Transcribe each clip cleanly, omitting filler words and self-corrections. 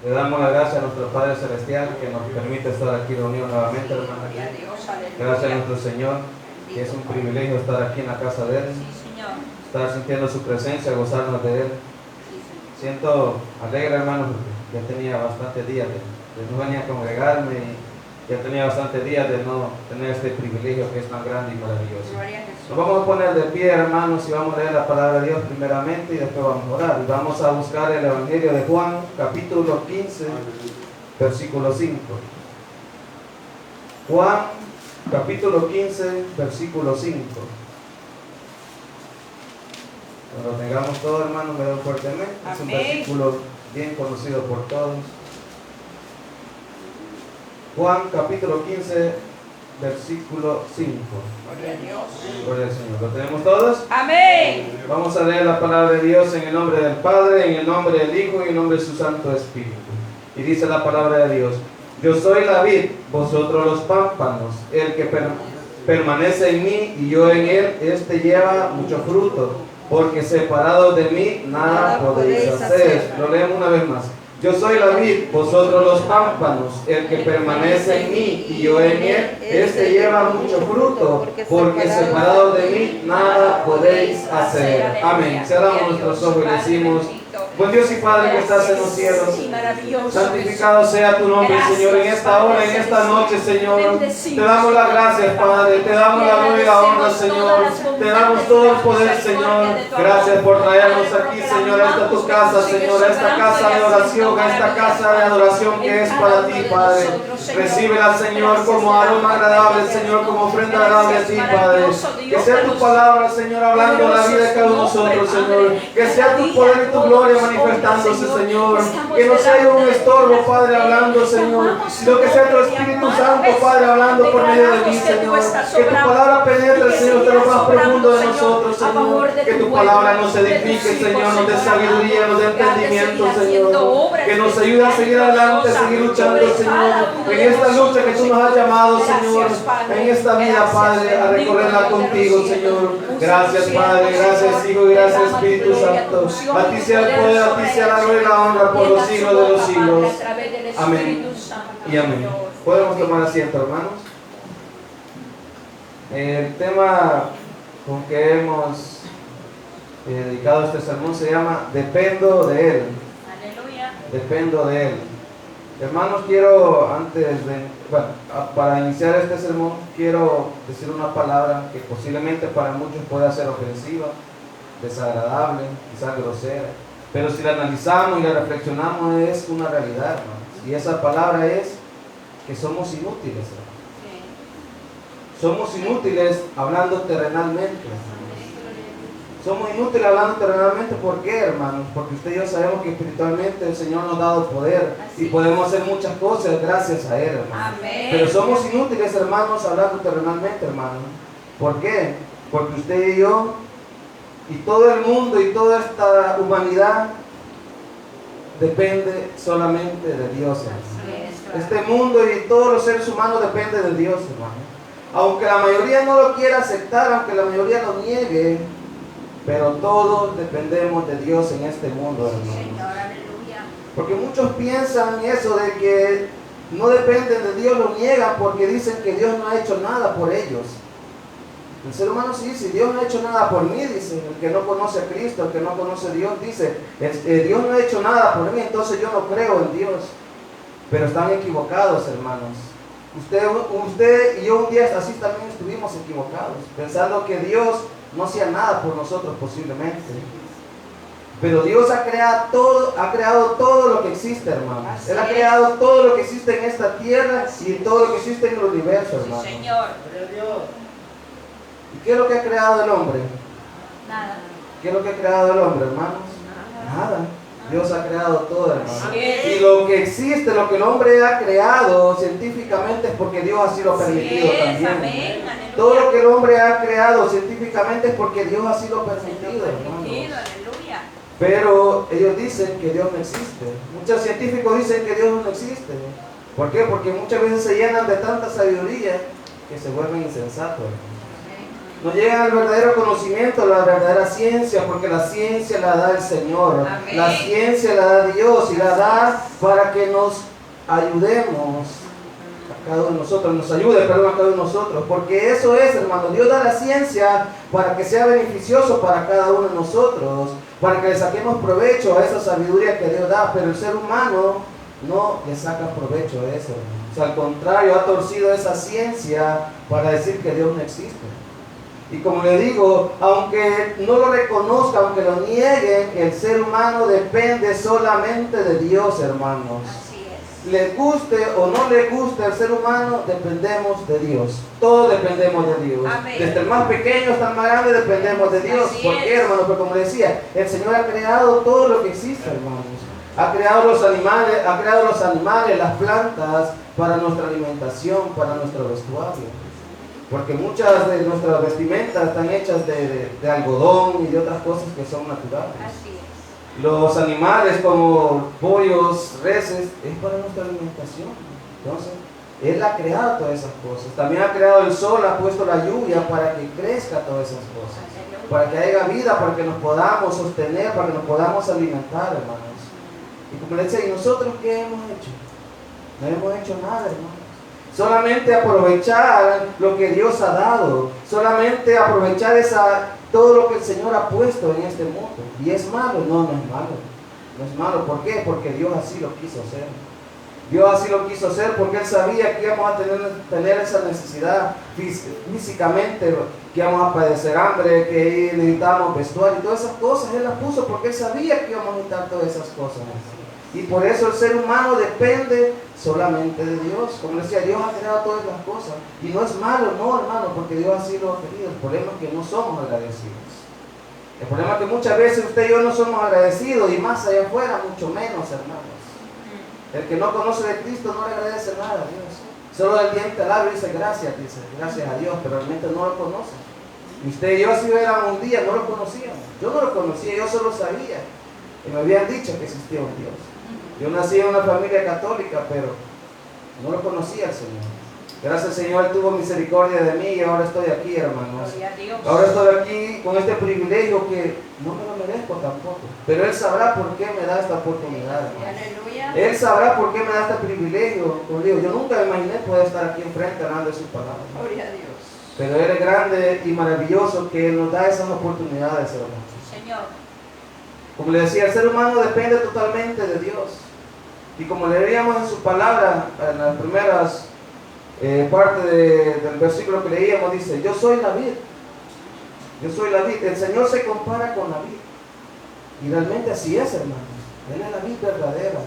Le damos las gracias a nuestro Padre Celestial que nos permite estar aquí reunidos nuevamente, hermano. Gracias a nuestro Señor, que es un privilegio estar aquí en la casa de Él, estar sintiendo su presencia, gozarnos de Él. Siento alegre, hermano, porque ya tenía bastantes días de no venir a congregarme y ya tenía bastantes días de no tener este privilegio que es tan grande y maravilloso. Nos vamos a poner de pie, hermanos, y vamos a leer la palabra de Dios primeramente y después vamos a orar. Y vamos a buscar el Evangelio de Juan, capítulo 15, versículo 5. Juan, capítulo 15, versículo 5. Cuando lo tengamos todo, hermanos, me doy fuertemente. Es un versículo bien conocido por todos. Juan, capítulo 15, versículo 5. Gloria a Dios. Gloria al Señor. ¿Lo tenemos todos? Amén. Vamos a leer la palabra de Dios en el nombre del Padre, en el nombre del Hijo y en el nombre de su Santo Espíritu. Y dice la palabra de Dios: Yo soy la vid, vosotros los pámpanos. El que permanece en mí y yo en él, este lleva mucho fruto, porque separados de mí nada podéis hacer. Lo leemos una vez más. Yo soy la vid, vosotros los pámpanos. El que permanece en mí y yo en él, este lleva mucho fruto, porque separados de mí nada podéis hacer. Amén. Cerramos nuestros ojos y decimos: Buen Dios y Padre que estás en los cielos, santificado sea tu nombre, Señor, en esta hora, en esta noche, Señor. Te damos las gracias, Padre, te damos la gloria y la honra, Señor. Te damos todo el poder, Señor. Gracias por traernos aquí, Señor, a esta tu casa, Señor, a esta casa de oración, a esta casa de adoración que es para ti, Padre. Recíbela, Señor, como aroma agradable, Señor, como ofrenda agradable a ti, Padre. Que sea tu palabra, Señor, hablando en la vida de cada uno de nosotros, Señor. Que sea tu poder y tu gloria manifestándose, Señor. Que no sea un estorbo, Padre, hablando, Señor, sino que sea tu Espíritu Santo, Padre, hablando por medio de mí, Señor. Que tu palabra penetre, Señor, de lo más profundo de nosotros, Señor. Que tu palabra nos edifique, Señor, nos dé sabiduría, nos dé entendimiento, Señor. Que nos ayude a seguir adelante, a seguir luchando, Señor, en esta lucha que tú nos has llamado, Señor, en esta vida, Padre, a recorrerla contigo, Señor. Gracias, Padre, gracias, Hijo, y gracias, Espíritu Santo. A ti sea el poder, a ti sea la gloria y la honra por los siglos de los siglos. Amén y amén. Podemos tomar asiento, hermanos. El tema con que hemos dedicado este sermón se llama Dependo de Él. Aleluya. Dependo de Él. Hermanos, quiero para iniciar este sermón, quiero decir una palabra que posiblemente para muchos pueda ser ofensiva, desagradable, quizás grosera, pero si la analizamos y la reflexionamos es una realidad, hermanos. Y esa palabra es que somos inútiles, hermanos. Somos inútiles hablando terrenalmente. Somos inútiles hablando terrenalmente. ¿Por qué, hermanos? Porque usted y yo sabemos que espiritualmente el Señor nos ha dado poder y podemos hacer muchas cosas gracias a Él, hermanos. Pero somos inútiles, hermanos, hablando terrenalmente, hermanos. ¿Por qué? Porque usted y yo y todo el mundo y toda esta humanidad depende solamente de Dios, hermano. Este mundo y todos los seres humanos dependen de Dios, hermano. Aunque la mayoría no lo quiera aceptar, aunque la mayoría lo niegue, pero todos dependemos de Dios en este mundo, hermano. Porque muchos piensan eso de que no dependen de Dios, lo niegan porque dicen que Dios no ha hecho nada por ellos. El ser humano sí dice: Dios no ha hecho nada por mí, dice. El que no conoce a Cristo, el que no conoce a Dios, dice: Dios no ha hecho nada por mí, entonces yo no creo en Dios. Pero están equivocados, hermanos. Usted y yo un día así también estuvimos equivocados, pensando que Dios no hacía nada por nosotros posiblemente. Pero Dios ha creado todo lo que existe, hermanos. Él ha creado todo lo que existe en esta tierra y todo lo que existe en el universo, hermanos. Señor. ¿Y qué es lo que ha creado el hombre? Nada. ¿Qué es lo que ha creado el hombre, hermanos? Nada. Dios ha creado todo, hermanos. Sí. Y lo que existe, lo que el hombre ha creado científicamente es porque Dios así lo ha permitido también. Amén. Todo lo que el hombre ha creado científicamente es porque Dios así lo ha permitido, hermanos. Aleluya. Pero ellos dicen que Dios no existe. Muchos científicos dicen que Dios no existe. ¿Por qué? Porque muchas veces se llenan de tanta sabiduría que se vuelven insensatos. No llegan al verdadero conocimiento, a la verdadera ciencia, porque la ciencia la da el Señor. Amén. La ciencia la da Dios y la da para que nos ayudemos a cada uno de nosotros, nos ayude, perdón, a cada uno de nosotros. Porque eso es, hermano, Dios da la ciencia para que sea beneficioso para cada uno de nosotros, para que le saquemos provecho a esa sabiduría que Dios da, pero el ser humano no le saca provecho a eso, hermano. O sea, al contrario, ha torcido esa ciencia para decir que Dios no existe. Y como le digo, aunque no lo reconozca, aunque lo nieguen, el ser humano depende solamente de Dios, hermanos. Así es. Le guste o no le guste al ser humano, dependemos de Dios. Todos dependemos de Dios. Amén. Desde el más pequeño hasta el más grande dependemos de Dios. Así ¿Por es. qué, hermanos? Porque como decía, el Señor ha creado todo lo que existe, hermanos. Ha creado los animales, las plantas para nuestra alimentación, para nuestro vestuario. Porque muchas de nuestras vestimentas están hechas de algodón y de otras cosas que son naturales. Así es. Los animales como pollos, reses, es para nuestra alimentación. Entonces, Él ha creado todas esas cosas. También ha creado el sol, ha puesto la lluvia para que crezca todas esas cosas. Para que haya vida, para que nos podamos sostener, para que nos podamos alimentar, hermanos. Y como les decía, ¿y nosotros qué hemos hecho? No hemos hecho nada, hermanos. Solamente aprovechar lo que Dios ha dado. Solamente aprovechar todo lo que el Señor ha puesto en este mundo. ¿Y es malo? No, no es malo. No es malo. ¿Por qué? Porque Dios así lo quiso hacer. Dios así lo quiso hacer porque Él sabía que íbamos a tener esa necesidad físicamente, que íbamos a padecer hambre, que necesitábamos vestuario y todas esas cosas. Él las puso porque Él sabía que íbamos a necesitar todas esas cosas. Y por eso el ser humano depende solamente de Dios. Como decía, Dios ha creado todas las cosas. Y no es malo, no, hermano, porque Dios así lo ha querido. El problema es que no somos agradecidos. El problema es que muchas veces usted y yo no somos agradecidos, y más allá afuera, mucho menos, hermanos. El que no conoce de Cristo no le agradece nada a Dios. Solo el diente al labio dice gracias a Dios, pero realmente no lo conoce. Y usted y yo, si éramos un día, no lo conocíamos. Yo no lo conocía, yo solo sabía. Y me habían dicho que existía un Dios. Yo nací en una familia católica, pero no lo conocía al Señor. Gracias al Señor, Él tuvo misericordia de mí y ahora estoy aquí, hermanos. Gloria a Dios. Ahora estoy aquí con este privilegio que no me lo merezco tampoco. Pero Él sabrá por qué me da esta oportunidad, hermanos. Aleluya. Él sabrá por qué me da este privilegio. Como digo, yo nunca me imaginé poder estar aquí enfrente hablando de su palabra. Gloria a Dios. Pero Él es grande y maravilloso que Él nos da esas oportunidades, hermanos. Señor. Como le decía, el ser humano depende totalmente de Dios. Y como leíamos en su palabra, en las primeras partes del versículo que leíamos, dice, yo soy la vid. Yo soy la vid. El Señor se compara con la vid. Y realmente así es, hermanos. Él es la vid verdadera.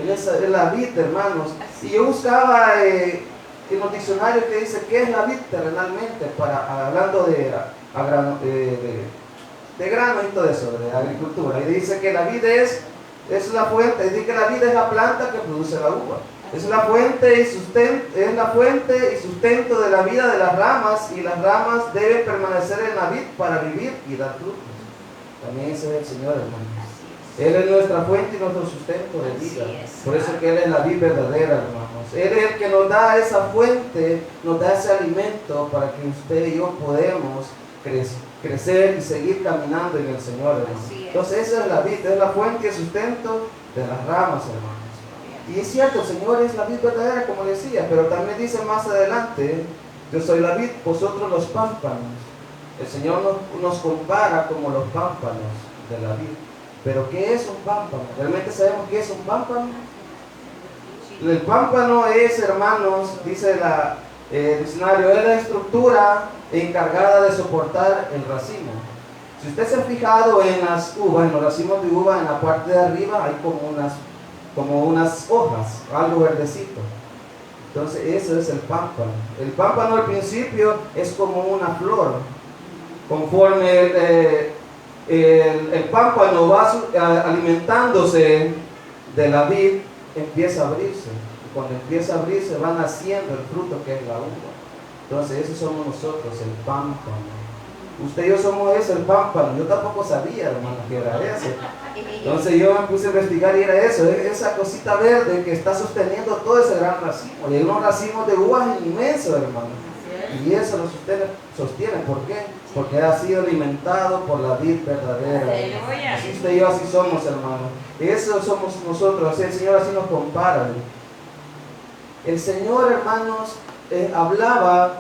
Él es la vid, hermanos. Y yo buscaba en los diccionarios que dice, ¿qué es la vid terrenalmente? Hablando de grano y todo eso, de agricultura. Y dice que la vid es la fuente, dice que la vid es la planta que produce la uva. Es la fuente y sustento de la vida de las ramas, y las ramas deben permanecer en la vid para vivir y dar frutos. También ese es el Señor, hermanos. Él es nuestra fuente y nuestro sustento de vida. Por eso es que Él es la vid verdadera, hermanos. Él es el que nos da esa fuente, nos da ese alimento para que usted y yo podamos crecer y seguir caminando en el Señor, hermanos. Entonces esa es la vid, es la fuente y el sustento de las ramas, hermanos. Y es cierto, el Señor es la vid verdadera, como decía, pero también dice más adelante, yo soy la vid, vosotros los pámpanos. El Señor nos compara como los pámpanos de la vid. Pero ¿qué es un pámpano? ¿Realmente sabemos qué es un pámpano? El pámpano es, hermanos, dice el diccionario, es la estructura encargada de soportar el racimo. Si usted se ha fijado en las uvas, en los racimos de uva, en la parte de arriba hay como unas hojas, algo verdecito. Entonces eso es el pámpano. El pámpano al principio es como una flor. Conforme el pámpano va alimentándose de la vid, empieza a abrirse. Y cuando empieza a abrirse va naciendo el fruto que es la uva. Entonces esos somos nosotros, el pámpano. Usted y yo somos eso, el pámpano. Yo tampoco sabía, hermano, que era eso. Entonces yo me puse a investigar y era eso, esa cosita verde que está sosteniendo todo ese gran racimo. Y hay unos racimos de uvas inmensos, hermano. Y eso lo sostiene. ¿Por qué? porque ha sido alimentado por la vid verdadera. Aleluya. Así usted y yo, así somos, hermano. Eso somos nosotros, así el Señor así nos compara. El Señor, hermanos, hablaba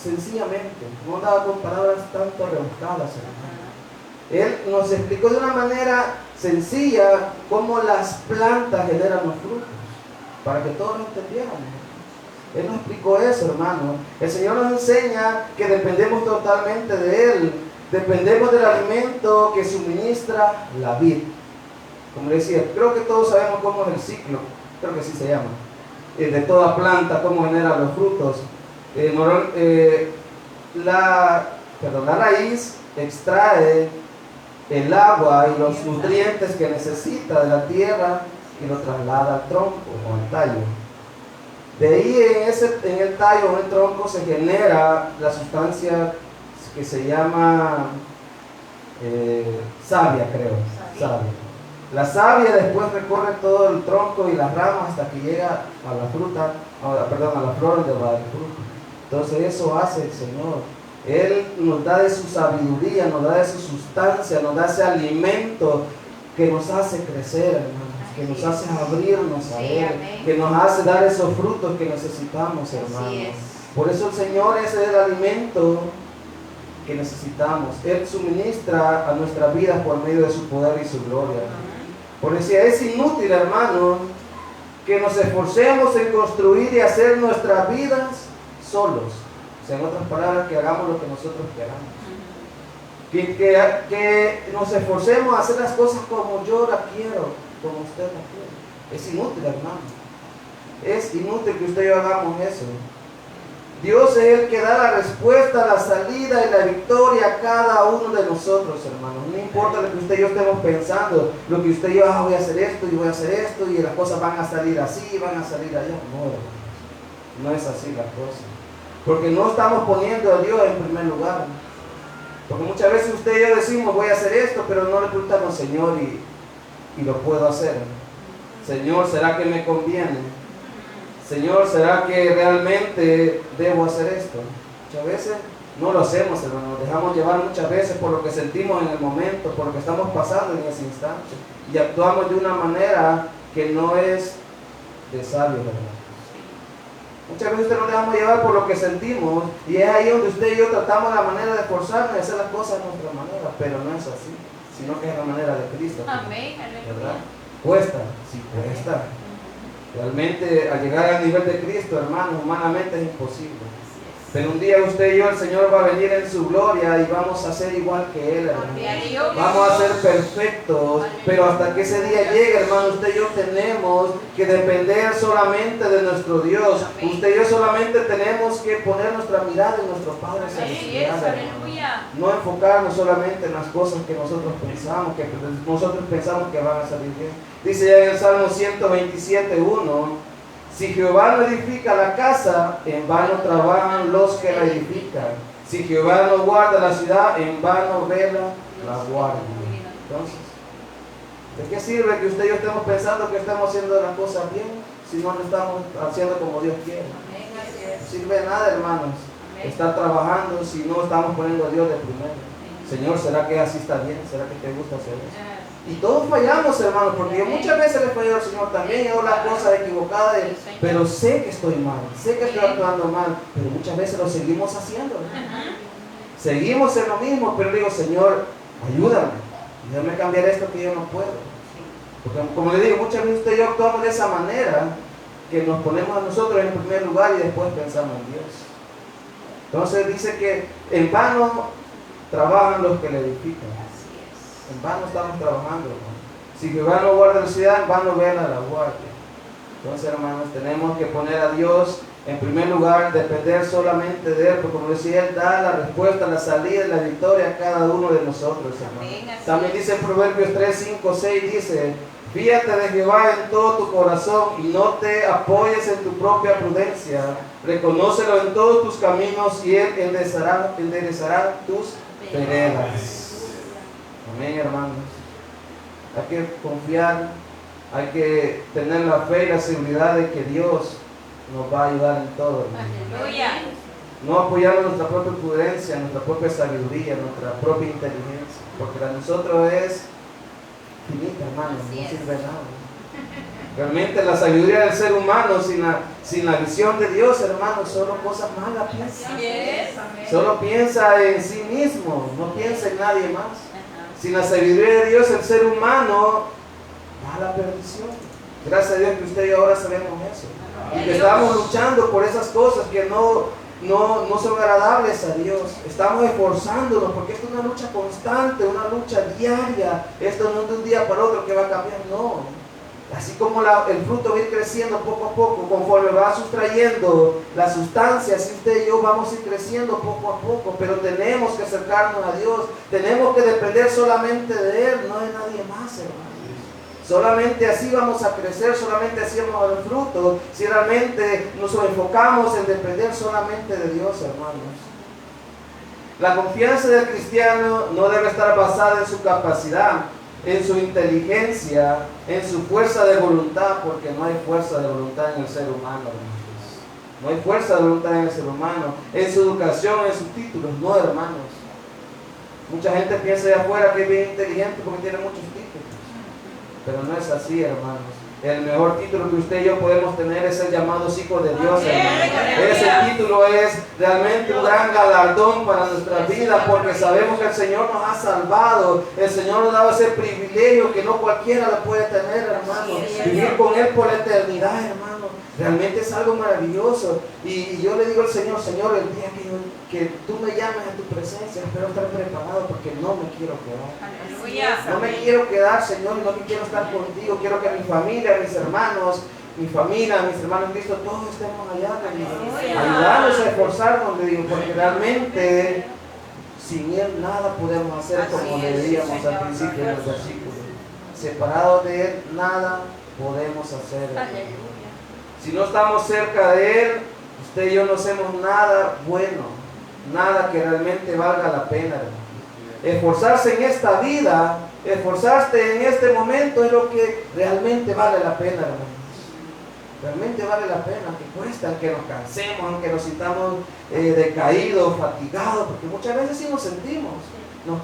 sencillamente, no daba con palabras tanto rebuscadas, hermano. Él nos explicó de una manera sencilla cómo las plantas generan los frutos, para que todos lo entendiéramos. Él nos explicó eso, hermano. El Señor nos enseña que dependemos totalmente de Él. Dependemos del alimento que suministra la vid. Como le decía, creo que todos sabemos cómo es el ciclo, creo que así se llama, de toda planta, cómo genera los frutos. La raíz extrae el agua y los nutrientes que necesita de la tierra y lo traslada al tronco o al tallo. De ahí en el tallo o en el tronco se genera la sustancia que se llama savia, creo. Savia. La savia después recorre todo el tronco y las ramas hasta que llega a la fruta, a la flor del fruto. Entonces eso hace el Señor. Él nos da de su sabiduría, nos da de su sustancia, nos da ese alimento que nos hace crecer, hermanos, que nos hace abrirnos a Él, que nos hace dar esos frutos que necesitamos, hermanos. Por eso el Señor es el alimento que necesitamos. Él suministra a nuestras vidas por medio de su poder y su gloria. Por eso es inútil, hermano, que nos esforcemos en construir y hacer nuestras vidas solos. O sea, en otras palabras, que hagamos lo que nosotros queramos. Que nos esforcemos a hacer las cosas como yo las quiero, como usted las quiere. Es inútil, hermano. Es inútil que usted y yo hagamos eso. Dios es el que da la respuesta, la salida y la victoria a cada uno de nosotros, hermanos. No importa lo que usted y yo estemos pensando, lo que usted y yo, voy a hacer esto y voy a hacer esto y las cosas van a salir así, van a salir allá. No, hermanos. No es así la cosa. Porque no estamos poniendo a Dios en primer lugar. Porque muchas veces usted y yo decimos, voy a hacer esto, pero no le preguntamos, Señor, y lo puedo hacer. Señor, ¿será que me conviene? Señor, ¿será que realmente debo hacer esto? Muchas veces no lo hacemos, hermano. Nos dejamos llevar muchas veces por lo que sentimos en el momento, por lo que estamos pasando en ese instante. Y actuamos de una manera que no es de sabio, hermano. Muchas veces usted nos dejamos llevar por lo que sentimos y es ahí donde usted y yo tratamos la manera de esforzarnos y hacer las cosas a nuestra manera, pero no es así, sino que es la manera de Cristo. Amén. ¿Verdad? Cuesta, sí cuesta. Realmente al llegar al nivel de Cristo, hermano, humanamente es imposible. Pero un día usted y yo, el Señor va a venir en su gloria y vamos a ser igual que Él, hermano. Vamos a ser perfectos, pero hasta que ese día llegue, hermano, usted y yo tenemos que depender solamente de nuestro Dios. Usted y yo solamente tenemos que poner nuestra mirada en nuestro Padre Celestial. No enfocarnos solamente en las cosas que nosotros pensamos que van a salir bien. Dice ya en el Salmo 127:1. Si Jehová no edifica la casa, en vano trabajan los que la edifican. Si Jehová no guarda la ciudad, en vano vela la guardia. Entonces, ¿de qué sirve que usted y yo estemos pensando que estamos haciendo las cosas bien si no lo estamos haciendo como Dios quiere? No sirve de nada, hermanos, estar trabajando si no estamos poniendo a Dios de primero. Señor, ¿será que así está bien? ¿Será que te gusta hacer eso? Y todos fallamos, hermanos, porque yo muchas veces le fallo al Señor también, hago las cosas equivocadas, pero sé que estoy mal, sé que estoy actuando mal, pero muchas veces lo seguimos haciendo. Seguimos en lo mismo, pero digo, Señor, ayúdame, déjame cambiar esto que yo no puedo. Porque como le digo, muchas veces usted y yo actuamos de esa manera, que nos ponemos a nosotros en primer lugar y después pensamos en Dios. Entonces dice que en vano trabajan los que le edifican. En vano estamos trabajando, hermano. Si Jehová no guarda la ciudad, en vano vela la guardia. Entonces, hermanos, tenemos que poner a Dios en primer lugar, depender solamente de Él, porque como decía, Él da la respuesta, la salida y la victoria a cada uno de nosotros, hermanos. También dice en Proverbios 3, 5, 6, dice, fíate de Jehová en todo tu corazón y no te apoyes en tu propia prudencia. Reconócelo en todos tus caminos y Él enderezará tus veredas. Amén, hermanos. Hay que confiar, hay que tener la fe y la seguridad de que Dios nos va a ayudar en todo. Aleluya. No apoyarnos en nuestra propia prudencia, en nuestra propia sabiduría, en nuestra propia inteligencia. Porque la de nosotros es finita, hermano, Así no es. sirve de nada. Realmente la sabiduría del ser humano sin la visión de Dios, hermano, solo cosas malas piensa. Así es. Amén. Solo piensa en sí mismo, no piensa en nadie más. Ajá. Sin la sabiduría de Dios, el ser humano va a la perdición. Gracias a Dios que usted y yo ahora sabemos eso. Y que estamos luchando por esas cosas que no son agradables a Dios. Estamos esforzándonos porque esto es una lucha constante, una lucha diaria. Esto no es de un día para otro que va a cambiar, no. Así como el fruto va a ir creciendo poco a poco, conforme va sustrayendo la sustancia, así usted y yo vamos a ir creciendo poco a poco, pero tenemos que acercarnos a Dios, tenemos que depender solamente de Él, no de nadie más, hermanos. Solamente así vamos a crecer, solamente así vamos a dar fruto, si realmente nos enfocamos en depender solamente de Dios, hermanos. La confianza del cristiano no debe estar basada en su capacidad, en su inteligencia, en su fuerza de voluntad, porque no hay fuerza de voluntad en el ser humano, hermanos. No hay fuerza de voluntad en el ser humano, en su educación, en sus títulos, no, hermanos. Mucha gente piensa de afuera que es bien inteligente porque tiene muchos títulos, pero no es así, hermanos. El mejor título que usted y yo podemos tener es el llamado hijos de Dios, hermanos. Ese título es realmente un gran galardón para nuestra vida, porque sabemos que el Señor nos ha salvado. El Señor nos ha dado ese privilegio que no cualquiera lo puede tener, hermano. Vivir con Él por la eternidad, hermano. Realmente es algo maravilloso. Y yo le digo al Señor, Señor, el día que tú me llames a tu presencia, espero estar preparado porque no me quiero quedar. Aleluya. No me quiero quedar, Señor, no me quiero estar contigo. Quiero que mi familia, mis hermanos, mi familia, mis hermanos en Cristo, todos estemos allá, le digo. Ayudarnos a esforzarnos, le digo, porque realmente sin Él nada podemos hacer, como le decíamos al principio del versículo. Separados de Él, nada podemos hacer. Aleluya. Si no estamos cerca de Él, usted y yo no hacemos nada bueno, nada que realmente valga la pena, hermano. Esforzarse en esta vida, esforzarse en este momento es lo que realmente vale la pena, hermanos. Realmente vale la pena, aunque cuesta, aunque nos cansemos, aunque nos sintamos decaídos, fatigados, porque muchas veces sí nos sentimos. Nos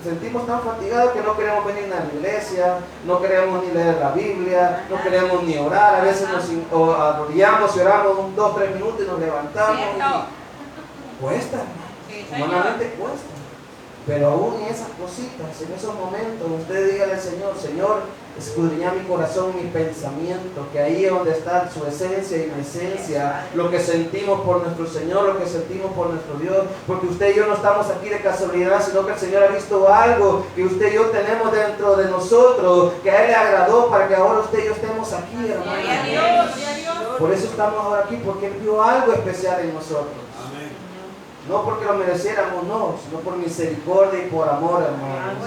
sentimos tan fatigados que no queremos venir a la iglesia, no queremos ni leer la Biblia, no queremos ni orar. A veces nos arrodillamos y oramos 2 o 3 minutos y nos levantamos. Y cuesta, hermano. Humanamente cuesta. Pero aún en esas cositas, en esos momentos, usted dígale al Señor, Señor, escudriña mi corazón, mi pensamiento, que ahí es donde está su esencia y mi esencia, lo que sentimos por nuestro Señor, lo que sentimos por nuestro Dios, porque usted y yo no estamos aquí de casualidad, sino que el Señor ha visto algo que usted y yo tenemos dentro de nosotros, que a Él le agradó para que ahora usted y yo estemos aquí, hermano. Por eso estamos ahora aquí, porque Él vio algo especial en nosotros. No porque lo mereciéramos, no, sino por misericordia y por amor, hermanos.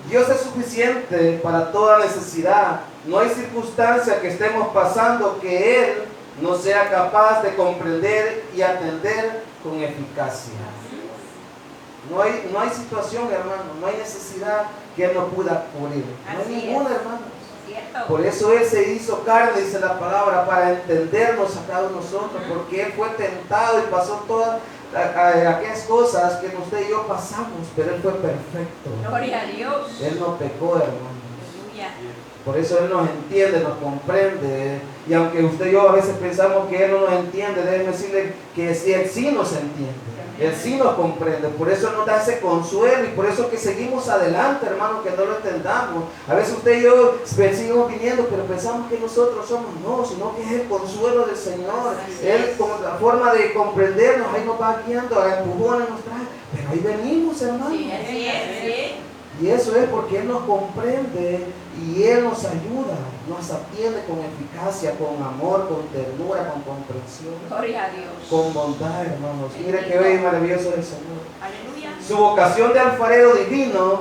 Dios es suficiente para toda necesidad. No hay circunstancia que estemos pasando que Él no sea capaz de comprender y atender con eficacia. No hay situación, hermano, no hay necesidad que Él no pueda cubrir. No hay ninguna, hermano. Por eso Él se hizo carne, dice la palabra, para entendernos a cada uno de nosotros, porque Él fue tentado y pasó todas aquellas cosas que usted y yo pasamos, pero Él fue perfecto. Gloria a Dios. Él no pecó, hermano. Aleluya. Por eso Él nos entiende, nos comprende. Y aunque usted y yo a veces pensamos que Él no nos entiende, déjeme decirle que sí, Él sí nos entiende. Él sí nos comprende, por eso nos da ese consuelo y por eso que seguimos adelante, hermano, que no lo entendamos. A veces usted y yo seguimos viniendo, pero pensamos que nosotros somos, no, sino que es el consuelo del Señor. Él, con la forma de comprendernos, ahí nos va guiando, a empujones nos trae, pero ahí venimos, hermano. Sí, así es, sí. Y eso es porque Él nos comprende y Él nos ayuda, nos atiende con eficacia, con amor, con ternura, con comprensión, Gloria a Dios. con bondad, hermanos. Mire qué bello y maravilloso es el Señor. Aleluya. Su vocación de alfarero divino,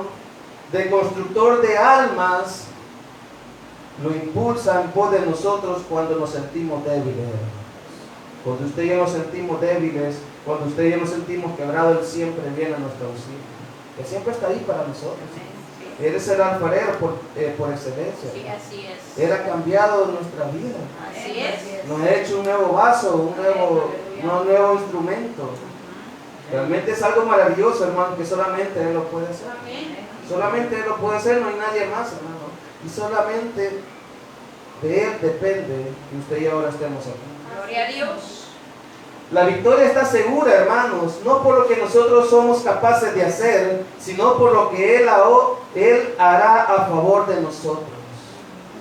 de constructor de almas, lo impulsa en pos de nosotros cuando nos sentimos débiles. Cuando usted y yo nos sentimos débiles, cuando usted y yo nos sentimos quebrados, Él siempre viene a nuestro auxilio. Él siempre está ahí para nosotros. Sí. Él es el alfarero por excelencia. Sí, así es. Él ha cambiado nuestra vida. Así Así es. Nos ha hecho un nuevo vaso, un nuevo instrumento. Realmente es algo maravilloso, hermano, que solamente Él lo puede hacer. Amén. Solamente Él lo puede hacer, no hay nadie más, hermano. Y solamente de Él depende que usted y ahora estemos aquí. Gloria a Dios. La victoria está segura, hermanos, no por lo que nosotros somos capaces de hacer, sino por lo que Él hará a favor de nosotros.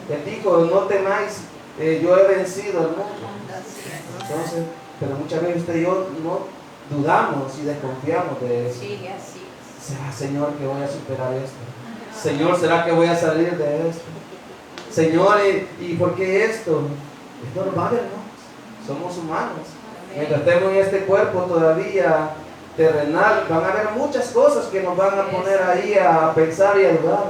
Él dijo, no temáis, yo he vencido al mundo. Así es. Entonces, pero muchas veces usted y yo no dudamos y desconfiamos de eso. Sí, así es. ¿Será, Señor, que voy a superar esto? Señor, ¿será que voy a salir de esto? Señor, ¿y por qué esto? Es normal, hermanos. Somos humanos. Mientras estemos en este cuerpo todavía terrenal, van a haber muchas cosas que nos van a poner ahí a pensar y a dudar.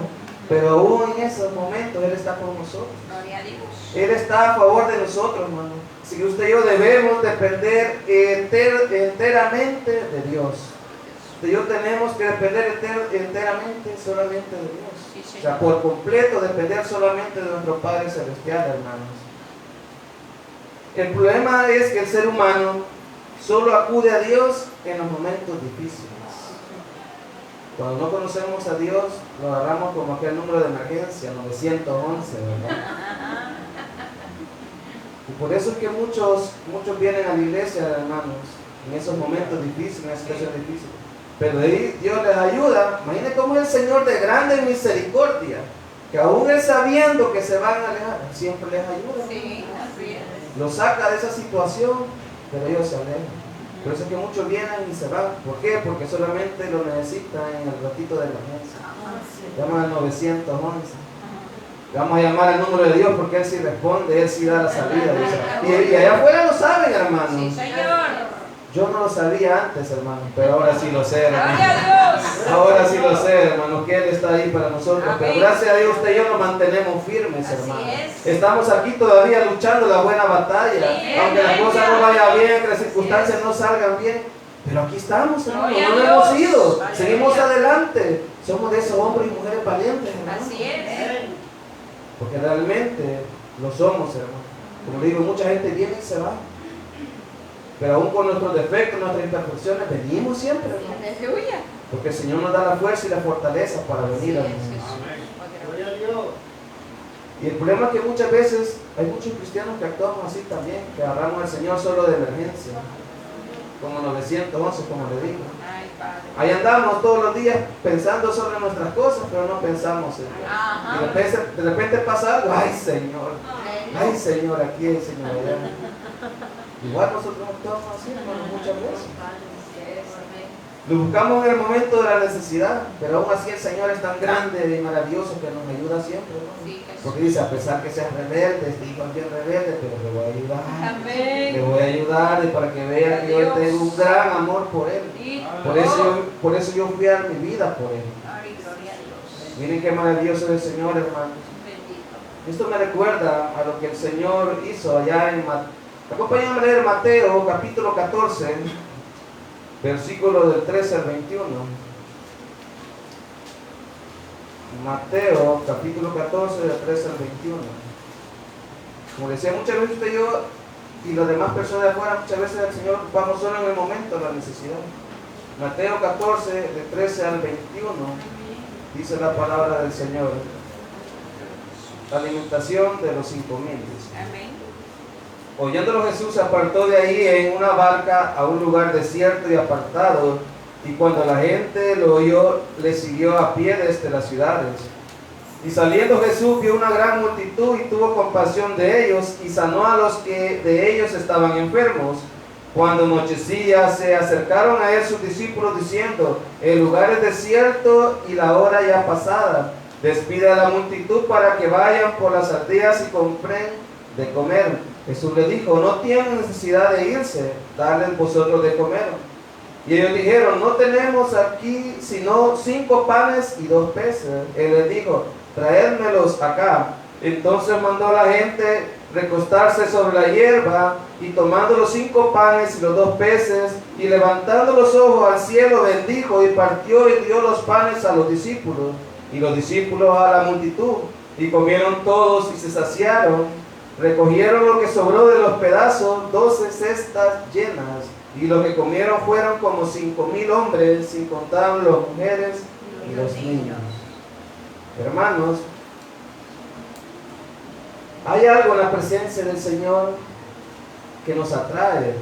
Pero aún en esos momentos Él está con nosotros. Gloria a Dios. Él está a favor de nosotros, hermano. Así que usted y yo debemos depender enteramente de Dios. Usted y yo tenemos que depender enteramente solamente de Dios. Sí, Señor. O sea, por completo depender solamente de nuestro Padre Celestial, hermanos. El problema es que el ser humano solo acude a Dios en los momentos difíciles. Cuando no conocemos a Dios, lo agarramos como aquel número de emergencia, 911, ¿verdad? Y por eso es que muchos vienen a la iglesia, hermanos, en esos momentos difíciles, en esas situaciones difíciles. Pero ahí Dios les ayuda. Imaginen cómo es el Señor de grande misericordia, que aún Él sabiendo que se van a alejar, siempre les ayuda. Sí, así es. Los saca de esa situación, pero ellos se alejan. Por eso es que muchos vienen y se van. ¿Por qué? Porque solamente lo necesitan en el ratito de emergencia. Llaman al 911. Vamos a llamar al número de Dios porque Él sí responde, Él sí da la salida. Y allá afuera lo saben, hermanos. Sí, Señor. Yo no lo sabía antes, hermano, pero ahora sí lo sé, hermano. Gloria a Dios. Ahora sí lo sé, hermano, que Él está ahí para nosotros. Pero Amén. gracias a Dios usted y yo nos mantenemos firmes, Así hermano. es. Estamos aquí todavía luchando la buena batalla. Sí, Aunque las aleluya. cosas no vayan bien, que las Así circunstancias es. no salgan bien. Pero aquí estamos, hermano, Gloria a no nos Dios. hemos ido. Aleluya. Seguimos adelante. Somos de esos hombres y mujeres valientes, hermano. Así es. Porque realmente lo somos, hermano. Como le digo, mucha gente viene y se va. Pero aún con nuestros defectos, nuestras imperfecciones, venimos siempre, hermano. Aleluya. Porque el Señor nos da la fuerza y la fortaleza para Así venir, es, hermano. Jesús. Y el problema es que muchas veces hay muchos cristianos que actuamos así también, que agarramos al Señor solo de emergencia. Como 911, como le digo. Ay, Padre. Ahí andamos todos los días pensando sobre nuestras cosas, pero no pensamos en Dios. Ajá. Y de repente pasa algo, ay Señor, ay Señor, aquí hay Señor allá. Igual nosotros actuamos así, hermano, muchas veces. Lo buscamos en el momento de la necesidad, pero aún así el Señor es tan grande y maravilloso que nos ayuda siempre, hermano. Sí, Jesús. Porque dice, a pesar que seas rebelde, estoy cualquier rebelde, pero le voy a ayudar. Amén. Le voy a ayudar y para que vea que yo tengo un gran amor por Él. Sí. Por eso yo fui a dar mi vida por Él. Ay, gloria a Dios. Miren qué maravilloso es el Señor, hermano. Bendito. Esto me recuerda a lo que el Señor hizo allá en Mateo. Acompáñame a leer Mateo capítulo 14, versículo del 13 al 21. Mateo capítulo 14, del 13 al 21. Como decía, muchas veces usted y yo y las demás personas de afuera, muchas veces el Señor ocupamos solo en el momento de la necesidad. Mateo 14, del 13 al 21, dice la palabra del Señor. Alimentación de los 5,000. Amén. Oyéndolo Jesús se apartó de ahí en una barca a un lugar desierto y apartado, y cuando la gente lo oyó, le siguió a pie desde las ciudades. Y saliendo Jesús vio una gran multitud y tuvo compasión de ellos y sanó a los que de ellos estaban enfermos. Cuando anochecía se acercaron a él sus discípulos diciendo, el lugar es desierto y la hora ya pasada. Despide a la multitud para que vayan por las aldeas y compren de comer. Jesús le dijo, no tienen necesidad de irse, dadles vosotros de comer. Y ellos dijeron, no tenemos aquí sino 5 panes y 2 peces. Él les dijo, traédmelos acá. Entonces mandó a la gente recostarse sobre la hierba, y tomando los 5 panes y los 2 peces, y levantando los ojos al cielo, bendijo y partió y dio los panes a los discípulos, y los discípulos a la multitud, y comieron todos y se saciaron. Recogieron lo que sobró de los pedazos, 12 cestas llenas, y lo que comieron fueron como 5,000 hombres, sin contar las mujeres y los niños. Hermanos, hay algo en la presencia del Señor que nos atrae.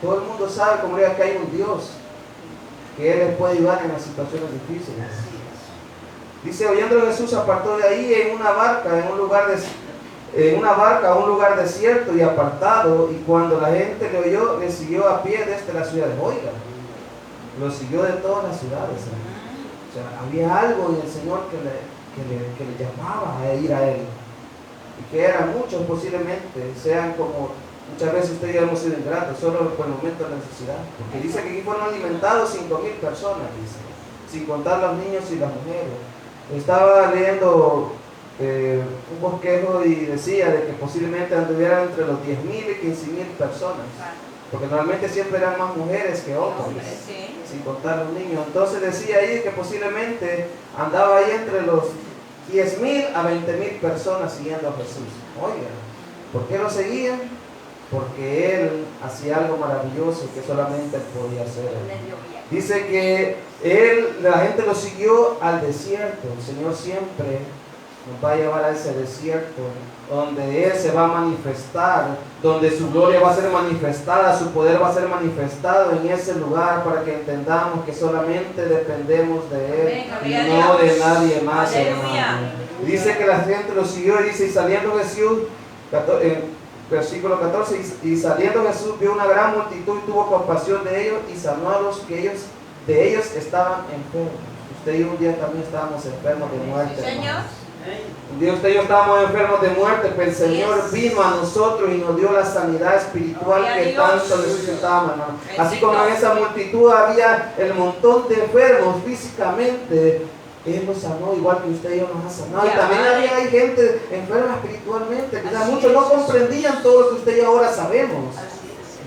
Todo el mundo sabe, como diga, que hay un Dios, que Él les puede ayudar en las situaciones difíciles. Dice, oyéndolo Jesús apartó de ahí en una barca, a un lugar desierto y apartado, y cuando la gente le oyó, le siguió a pie desde la ciudad. Oiga, lo siguió de todas las ciudades. O sea, había algo en el Señor que le llamaba a ir a Él. Y que eran muchos posiblemente, sean como muchas veces ustedes ya hemos sido ingratos, solo por el momento de necesidad. Porque dice que aquí fueron alimentados 5,000 personas, dice, sin contar los niños y las mujeres. Estaba leyendo un bosquejo y decía de que posiblemente anduvieran entre los 10,000 y 15,000 personas. Porque normalmente siempre eran más mujeres que hombres, sin contar los niños. Entonces decía ahí que posiblemente andaba ahí entre los 10,000 a 20,000 personas siguiendo a Jesús. Oiga, ¿por qué lo seguían? Porque Él hacía algo maravilloso que solamente Él podía hacer. Dice que la gente lo siguió al desierto. El Señor siempre nos va a llevar a ese desierto donde Él se va a manifestar, donde su gloria va a ser manifestada, su poder va a ser manifestado en ese lugar, para que entendamos que solamente dependemos de Él y no de nadie más, hermano. Dice que la gente lo siguió y dice, y saliendo Jesús, versículo 14, y saliendo Jesús vio una gran multitud y tuvo compasión de ellos y sanó a los que de ellos estaban enfermos. Usted y un día también estábamos enfermos de muerte. Sí, Señor. Un día usted y yo estábamos enfermos de muerte, pero el Señor vino a nosotros y nos dio la sanidad espiritual que tanto necesitábamos, hermano. Así como en esa multitud había el montón de enfermos físicamente, Él nos sanó igual que usted y yo nos ha sanado. Y también hay gente enferma espiritualmente. Quizás muchos no comprendían todo lo que usted y yo ahora sabemos.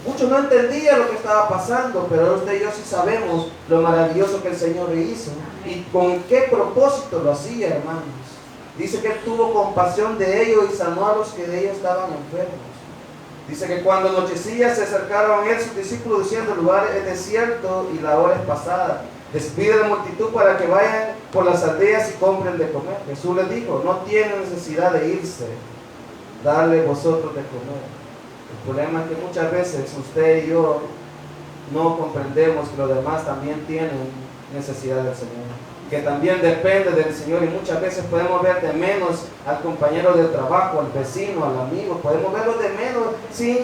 Muchos no entendían lo que estaba pasando, pero usted y yo sí sabemos lo maravilloso que el Señor hizo y con qué propósito lo hacía, hermanos. Dice que Él tuvo compasión de ellos y sanó a los que de ellos estaban enfermos. Dice que cuando anochecía se acercaron a Él sus discípulos diciendo, el lugar es desierto y la hora es pasada. Despide a la multitud para que vayan por las aldeas y compren de comer. Jesús les dijo, no tienen necesidad de irse, darle vosotros de comer. El problema es que muchas veces usted y yo no comprendemos que los demás también tienen necesidad del Señor, que también depende del Señor, y muchas veces podemos ver de menos al compañero de trabajo, al vecino, al amigo, podemos verlos de menos sin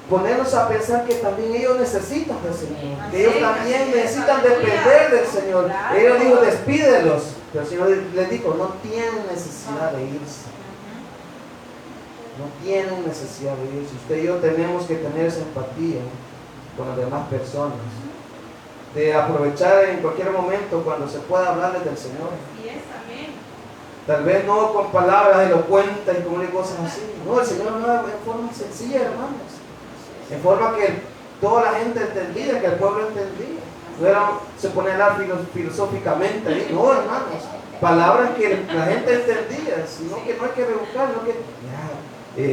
ponernos a pensar que también ellos necesitan del Señor, que ellos también necesitan depender del Señor. Ellos dijo, despídelos, pero el Señor les dijo, no tienen necesidad de irse. No tienen necesidad de irse. Usted y yo tenemos que tener esa empatía con las demás personas, de aprovechar en cualquier momento cuando se pueda hablarles del Señor. Tal vez no con palabras elocuentes y como cosas así. No, el Señor no, en forma sencilla, hermanos. En forma que toda la gente entendía, que el pueblo entendía. No era, se pone a hablar filosóficamente ahí. No, hermanos. Palabras que la gente entendía, sino que no hay que rebuscar, no que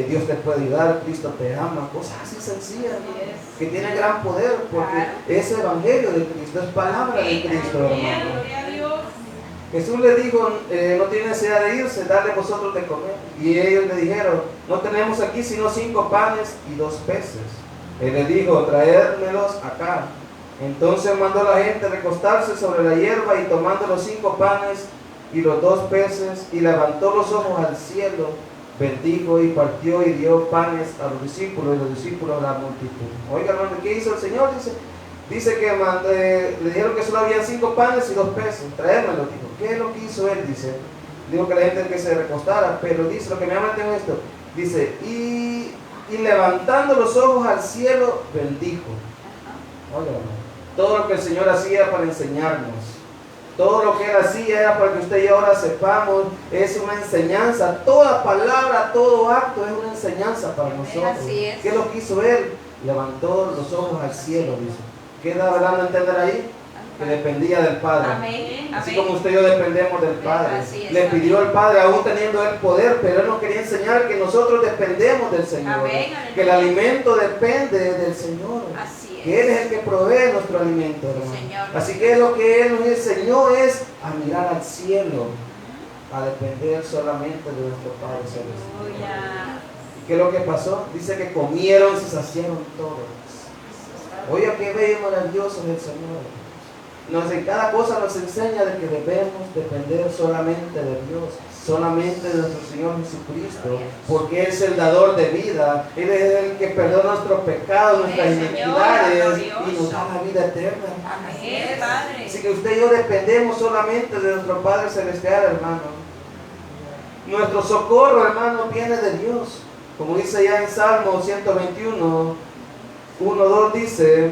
Dios te puede ayudar, Cristo te ama, cosas así sencillas, hermanos, que tienen gran poder, porque es evangelio de Cristo, es palabra de Cristo, hermano. Jesús le dijo, no tiene necesidad de irse, darle vosotros de comer. Y ellos le dijeron, no tenemos aquí sino 5 panes y 2 peces. Él le dijo, traédmelos acá. Entonces mandó a la gente recostarse sobre la hierba y tomando los 5 panes y los 2 peces y levantó los ojos al cielo, bendijo y partió y dio panes a los discípulos y los discípulos a la multitud. Oiga, hermano, ¿qué hizo el Señor? Dice que le dijeron que solo había 5 panes y 2 peces. Traédmelo, dijo. ¿Qué es lo que hizo Él? Dice, dijo que la gente que se recostara, pero dice, lo que me llama la atención esto, dice, y levantando los ojos al cielo, bendijo. Oiga, hermano, todo lo que el Señor hacía para enseñarnos, todo lo que Él hacía era para que usted y ahora sepamos, es una enseñanza. Toda palabra, todo acto es una enseñanza para nosotros. Así es. ¿Qué es lo que hizo Él? Levantó los ojos al cielo, dice. ¿Qué está dando a entender ahí? que dependía del Padre. Amén. Así como usted y yo dependemos del Padre. Así es, Le amén. pidió al Padre, aún teniendo el poder, pero Él nos quería enseñar que nosotros dependemos del Señor. Amén, Que el aleluya. alimento depende del Señor. Así es. Que Él es el que provee nuestro alimento, hermano. Señor. Así que lo que Él nos enseñó es a mirar al cielo, a depender solamente de nuestro Padre Celestial. Aleluya. ¿Qué es lo que pasó? Dice que comieron, se saciaron todos. Oiga, qué bello y maravilloso es el Señor. En cada cosa nos enseña de que debemos depender solamente de Dios, solamente de nuestro Señor Jesucristo, porque Él es el dador de vida, Él es el que perdona nuestros pecados, nuestras Señor, iniquidades y glorioso. nos da la vida eterna. Amén, Padre. Así que usted y yo dependemos solamente de nuestro Padre Celestial, hermano. Nuestro socorro, hermano, viene de Dios. Como dice ya en Salmo 121, 1-2 dice: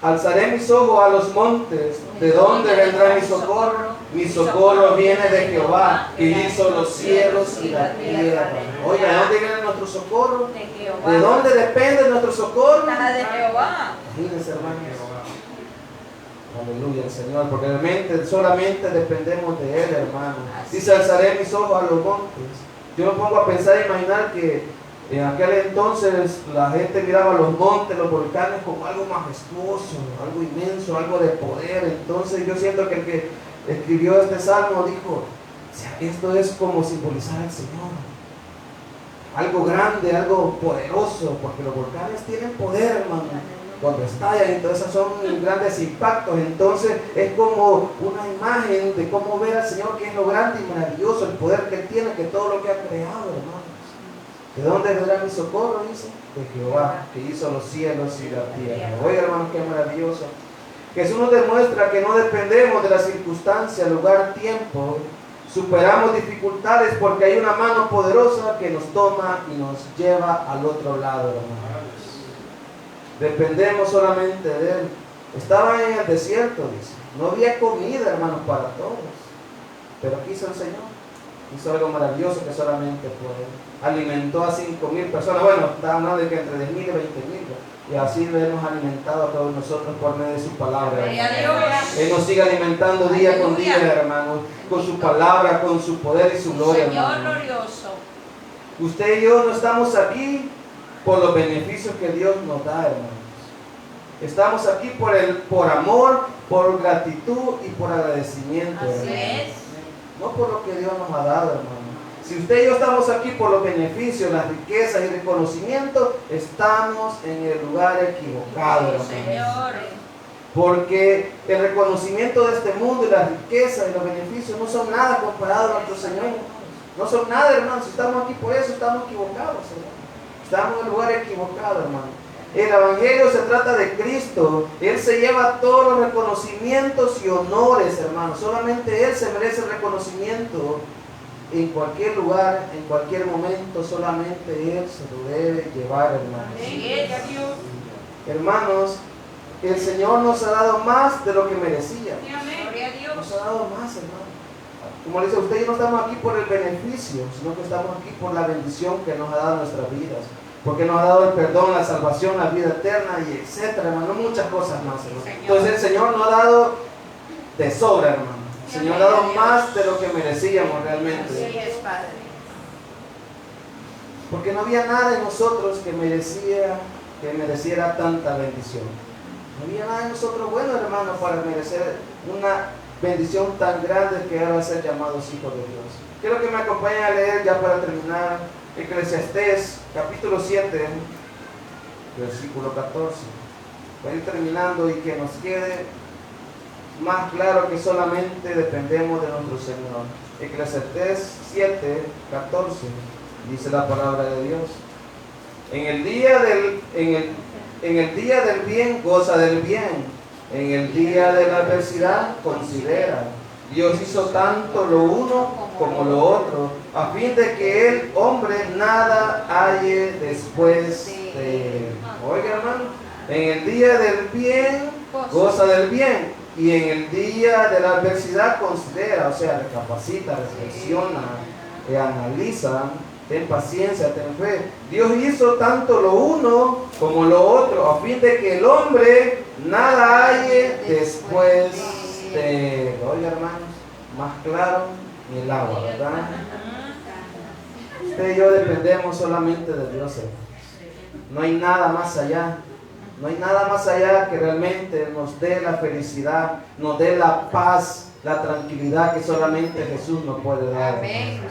alzaré mis ojos a los montes, ¿de dónde vendrá mi socorro? Mi socorro viene de Jehová, que hizo los cielos y la tierra. Oiga, ¿de dónde viene nuestro socorro? De Jehová. ¿De dónde depende nuestro socorro? Nada de Jehová. Imagínense, hermanos. Aleluya, Señor, porque realmente solamente dependemos de Él, hermano. Dice: alzaré mis ojos a los montes. Yo me pongo a pensar e imaginar que en aquel entonces la gente miraba los montes, los volcanes como algo majestuoso, algo inmenso, algo de poder. Entonces yo siento que el que escribió este salmo dijo: o sea, esto es como simbolizar al Señor. Algo grande, algo poderoso, porque los volcanes tienen poder, hermano. Cuando estallan, entonces son grandes impactos. Entonces es como una imagen de cómo ver al Señor, que es lo grande y maravilloso, el poder que Él tiene, que todo lo que ha creado, hermanos. ¿De dónde vendrá mi socorro? Dice: de Jehová, que hizo los cielos y la tierra. Oye, hermanos, qué maravilloso. Jesús nos demuestra que no dependemos de las circunstancias, lugar, tiempo. Superamos dificultades porque hay una mano poderosa que nos toma y nos lleva al otro lado, hermanos. Dependemos solamente de Él. Estaban en el desierto, dice. No había comida, hermanos, para todos. Pero aquí hizo el Señor. Hizo algo maravilloso que solamente puede. Alimentó a 5,000 personas. Bueno, está hablando de que entre 10,000 y 20,000. Y así lo hemos alimentado a todos nosotros por medio de su palabra. Él nos sigue alimentando día con día, hermanos. Con su palabra, con su poder y su gloria, Señor hermanos. glorioso. Usted y yo no estamos aquí por los beneficios que Dios nos da, hermanos. Estamos aquí por amor, por gratitud y por agradecimiento, Así hermanos. es. No por lo que Dios nos ha dado, hermano. Si usted y yo estamos aquí por los beneficios, las riquezas y reconocimiento, estamos en el lugar equivocado, hermano. Señor. Porque el reconocimiento de este mundo y las riquezas y los beneficios no son nada comparado a nuestro Señor. No son nada, hermano. Si estamos aquí por eso, estamos equivocados, hermano. Estamos en el lugar equivocado, hermano. El Evangelio se trata de Cristo. Él se lleva todos los reconocimientos y honores, hermano. Solamente Él se merece el reconocimiento en cualquier lugar, en cualquier momento. Solamente Él se lo debe llevar, hermano. Así es, Dios. Hermanos, el Señor nos ha dado más de lo que merecía. Gloria a Dios. Nos ha dado más, hermano. Como le dice, usted y yo no estamos aquí por el beneficio, sino que estamos aquí por la bendición que nos ha dado nuestras vidas. Porque nos ha dado el perdón, la salvación, la vida eterna y etcétera, hermano. Muchas cosas más, hermano. Entonces el Señor nos ha dado de sobra, hermano. El Señor ha dado más de lo que merecíamos realmente. Así es, Padre. Porque no había nada en nosotros que mereciera tanta bendición. No había nada en nosotros bueno, hermano, para merecer una bendición tan grande que era ser llamados hijos de Dios. Quiero que me acompañen a leer ya para terminar Eclesiastés capítulo 7, versículo 14. Para ir terminando y que nos quede más claro que solamente dependemos de nuestro Señor. Eclesiastés 7, 14, dice la palabra de Dios: en el día del bien, goza del bien. En el día de la adversidad, considera. Dios hizo tanto lo uno como lo otro, a fin de que el hombre nada halle después de él. Oiga, hermano, en el día del bien, goza del bien. Y en el día de la adversidad, considera, o sea, recapacita, reflexiona, analiza. Ten paciencia, ten fe. Dios hizo tanto lo uno como lo otro, a fin de que el hombre nada hay después de, oiga hermanos, más claro ni el agua, ¿verdad? Usted y yo dependemos solamente de Dios, hermanos. No hay nada más allá. No hay nada más allá que realmente nos dé la felicidad, nos dé la paz, la tranquilidad que solamente Jesús nos puede dar. Amén.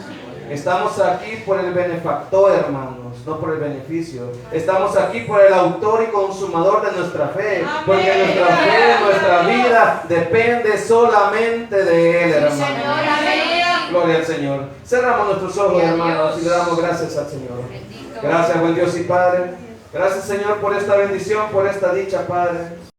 Estamos aquí por el benefactor, hermanos, no por el beneficio. Estamos aquí por el autor y consumador de nuestra fe, porque nuestra fe, nuestra vida depende solamente de Él, hermanos. Gloria al Señor. Cerramos nuestros ojos, hermanos, y le damos gracias al Señor. Gracias, buen Dios y Padre. Gracias, Señor, por esta bendición, por esta dicha, Padre.